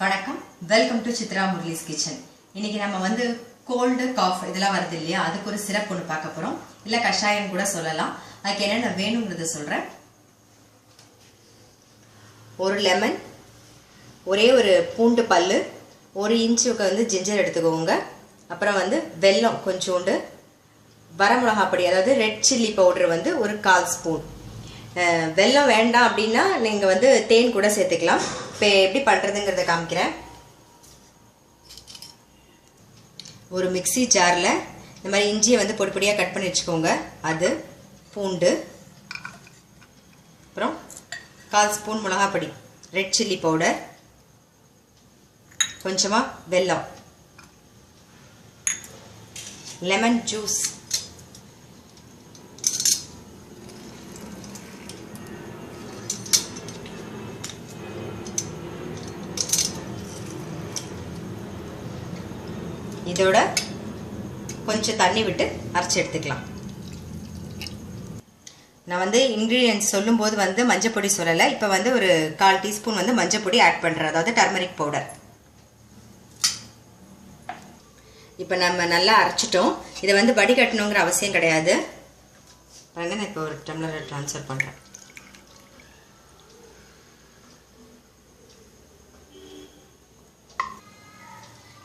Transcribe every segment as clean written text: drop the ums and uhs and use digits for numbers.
வணக்கம், welcome to Chitra Murali's kitchen. இன்னைக்கு நம்ம வந்து கோல்டு காஃப் இதெல்லாம் வருது இல்லையா, அதுக்கு ஒரு சிரப் ஒன்று பார்க்க போறோம். இல்ல கஷாயம் கூட சொல்லலாம். அதுக்கு என்னென்ன வேணுங்கிறத சொல்றேன். ஒரு லெமன், ஒரே ஒரு பூண்டு பல்லு, 1 இன்ச்சுக்கு வந்து ஜிஞ்சர் எடுத்துக்கோங்க. அப்புறம் வந்து வெல்லம் கொஞ்சோண்டு, வரமிளகா பொடி அதாவது ரெட் சில்லி பவுடர் வந்து ஒரு 1/4 ஸ்பூன். வெல்லம் வேண்டாம் அப்படின்னா நீங்கள் வந்து தேன் கூட சேர்த்துக்கலாம். இப்போ எப்படி பண்ணுறதுங்கிறத காமிக்கிறேன். ஒரு மிக்சி ஜாரில் இந்த மாதிரி இஞ்சியை வந்து பொடி பொடியாக கட் பண்ணி வச்சுக்கோங்க. அது பூண்டு, அப்புறம் 1/4 ஸ்பூன் மிளகாப்பொடி, ரெட் சில்லி பவுடர், கொஞ்சமாக வெல்லம், லெமன் ஜூஸ், இதோட கொஞ்சம் தண்ணி விட்டு அரைச்சி எடுத்துக்கலாம். நான் வந்து இன்க்ரீடியன்ட்ஸ் சொல்லும்போது வந்து மஞ்சள் பொடி சொல்லலை. இப்போ வந்து ஒரு 1/4 டீஸ்பூன் வந்து மஞ்சள் பொடி ஆட் பண்ணுறேன், அதாவது டர்மரிக் பவுடர். இப்போ நம்ம நல்லா அரைச்சிட்டோம். இதை வந்து வடிகட்டணுங்கிற அவசியம் கிடையாது. பாருங்க, நான் இப்போ ஒரு டம்ளரில் ட்ரான்ஸ்ஃபர் பண்ணுறேன்.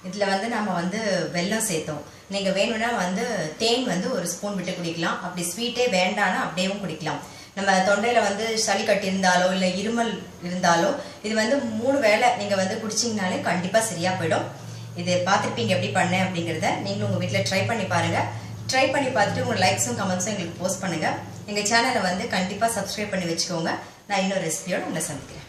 இதில் வந்து நம்ம வந்து வெல்லம் சேர்த்தோம். நீங்கள் வேணும்னா வந்து தேன் வந்து 1 ஸ்பூன் விட்டு குடிக்கலாம். அப்படி ஸ்வீட்டே வேண்டானா அப்படியேவும் குடிக்கலாம். நம்ம தொண்டையில் வந்து சளி கட்டியிருந்தாலோ இல்லை இருமல் இருந்தாலோ இது வந்து 3 வேளை நீங்கள் வந்து குடிச்சிங்கனாலே கண்டிப்பாக சரியாக போயிடும். இது பார்த்துருப்பீங்க எப்படி பண்ணேன் அப்படிங்கிறத. நீங்களும் உங்கள் வீட்டில் ட்ரை பண்ணி பாருங்கள். ட்ரை பண்ணி பார்த்துட்டு உங்கள் லைக்ஸும் கமெண்ட்ஸும் எங்களுக்கு போஸ்ட் பண்ணுங்கள். எங்கள் சேனலை வந்து கண்டிப்பாக சப்ஸ்கிரைப் பண்ணி வச்சுக்கோங்க. நான் இன்னொரு ரெசிபியோடு உங்களை சந்திக்கிறேன்.